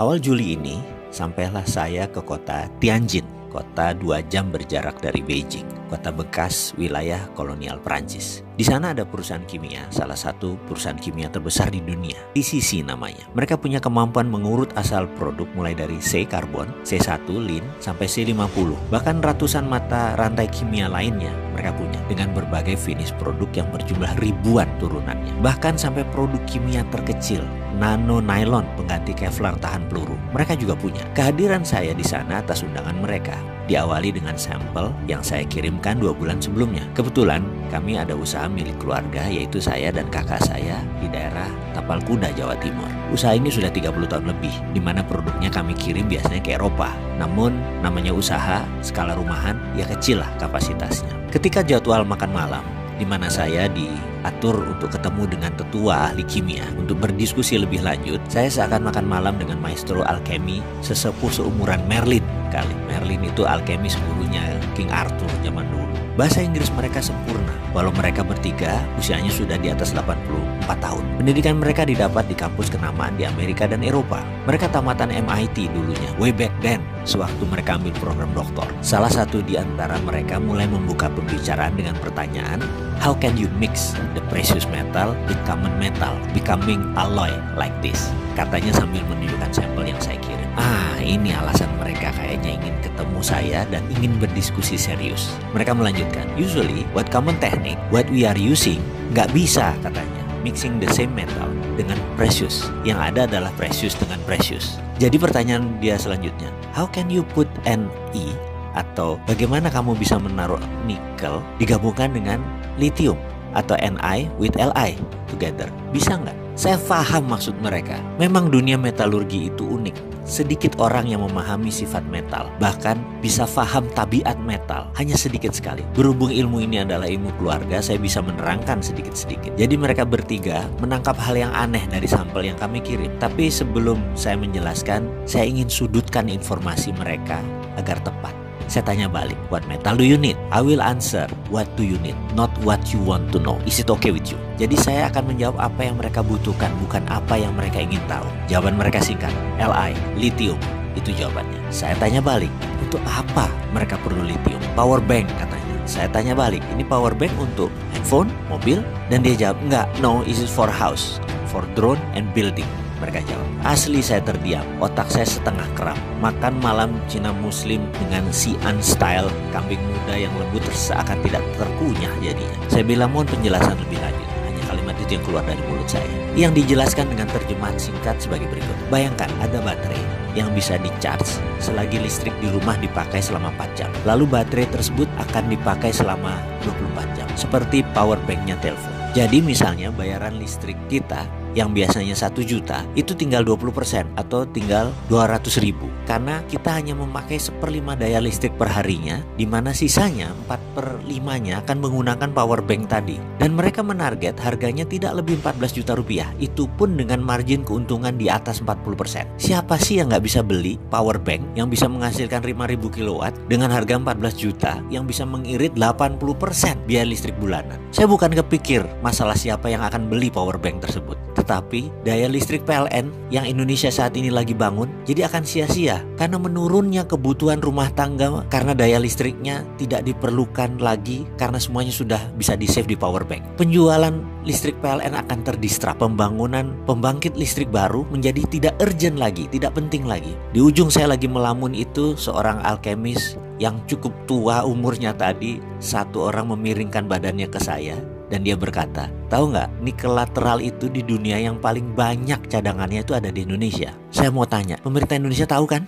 Awal Juli ini, sampailah saya ke kota Tianjin, kota 2 jam berjarak dari Beijing, kota bekas wilayah kolonial Prancis. Di sana ada perusahaan kimia, salah satu perusahaan kimia terbesar di dunia, TCC namanya. Mereka punya kemampuan mengurut asal produk mulai dari C karbon, C1, lin, sampai C50. Bahkan ratusan mata rantai kimia lainnya mereka punya dengan berbagai finish produk yang berjumlah ribuan turunannya. Bahkan sampai produk kimia terkecil, nano nylon pengganti Kevlar tahan peluru, mereka juga punya. Kehadiran saya di sana atas undangan mereka diawali dengan sampel yang saya kirimkan 2 bulan sebelumnya. Kebetulan kami ada usaha milik keluarga, yaitu saya dan kakak saya di daerah Tapal Kuda, Jawa Timur. Usaha ini sudah 30 tahun lebih, di mana produknya kami kirim biasanya ke Eropa. Namun namanya usaha skala rumahan, ya kecil lah kapasitasnya. Ketika jadwal makan malam, di mana saya diatur untuk ketemu dengan tetua ahli kimia untuk berdiskusi lebih lanjut, saya seakan makan malam dengan maestro alkemi sesepuh seumuran Merlin kali. Merlin itu alkemis gurunya King Arthur zaman dulu. Bahasa Inggris mereka sempurna, walau mereka bertiga usianya sudah di atas 84 tahun. Pendidikan mereka didapat di kampus kenamaan di Amerika dan Eropa. Mereka tamatan MIT dulunya, way back then, sewaktu mereka ambil program doktor. Salah satu di antara mereka mulai membuka pembicaraan dengan pertanyaan, how can you mix the precious metal with common metal, becoming alloy like this? Katanya sambil menunjukkan sampel yang saya kirim. Ini alasan mereka kayaknya ingin ketemu saya dan ingin berdiskusi serius. Mereka melanjutkan, usually what common technique, what we are using, nggak bisa katanya mixing the same metal dengan precious. Yang ada adalah precious dengan precious. Jadi pertanyaan dia selanjutnya, how can you put Ne atau bagaimana kamu bisa menaruh nikel digabungkan dengan lithium atau Ni with Li together? Bisa nggak? Saya paham maksud mereka. Memang dunia metalurgi itu unik. Sedikit orang yang memahami sifat metal, bahkan bisa paham tabiat metal, hanya sedikit sekali. Berhubung ilmu ini adalah ilmu keluarga, saya bisa menerangkan sedikit-sedikit. Jadi mereka bertiga menangkap hal yang aneh dari sampel yang kami kirim. Tapi sebelum saya menjelaskan, saya ingin sudutkan informasi mereka agar tepat. Saya tanya balik, what metal do you need? I will answer, what do you need? Not what you want to know. Is it okay with you? Jadi saya akan menjawab apa yang mereka butuhkan, bukan apa yang mereka ingin tahu. Jawaban mereka singkat, Li, lithium. Itu jawabannya. Saya tanya balik, untuk apa mereka perlu lithium? Power bank katanya. Saya tanya balik, ini power bank untuk handphone, mobil? Dan dia jawab, enggak, no, this is for house, for drone and building. Mereka jawab. Asli saya terdiam, otak saya setengah kram. Makan malam Cina Muslim dengan Xi'an style, kambing muda yang lembut seakan tidak terkunyah jadinya. Saya bilang mohon penjelasan lebih lanjut. Hanya kalimat itu yang keluar dari mulut saya, yang dijelaskan dengan terjemahan singkat sebagai berikut. Bayangkan ada baterai yang bisa di-charge selagi listrik di rumah dipakai selama 4 jam. Lalu baterai tersebut akan dipakai selama 24 jam, seperti power banknya telepon. Jadi misalnya bayaran listrik kita yang biasanya 1 juta itu tinggal 20% atau tinggal 200.000, karena kita hanya memakai 1/5 daya listrik per harinya, di mana sisanya 4/5-nya akan menggunakan power bank tadi. Dan mereka menarget harganya tidak lebih 14 juta rupiah, itu pun dengan margin keuntungan di atas 40%. Siapa sih yang nggak bisa beli power bank yang bisa menghasilkan 5.000 kilowatt dengan harga 14 juta yang bisa mengirit 80% biaya listrik bulanan? Saya bukan kepikir masalah siapa yang akan beli power bank tersebut, tetapi daya listrik PLN yang Indonesia saat ini lagi bangun jadi akan sia-sia karena menurunnya kebutuhan rumah tangga, karena daya listriknya tidak diperlukan lagi karena semuanya sudah bisa di-save di power bank. Penjualan listrik PLN akan terdistrap, pembangunan pembangkit listrik baru menjadi tidak urgent lagi, tidak penting lagi. Di ujung saya lagi melamun itu seorang alkemis yang cukup tua umurnya tadi, satu orang memiringkan badannya ke saya. Dan dia berkata, tahu nggak, nikel lateral itu di dunia yang paling banyak cadangannya itu ada di Indonesia. Saya mau tanya, pemerintah Indonesia tahu kan?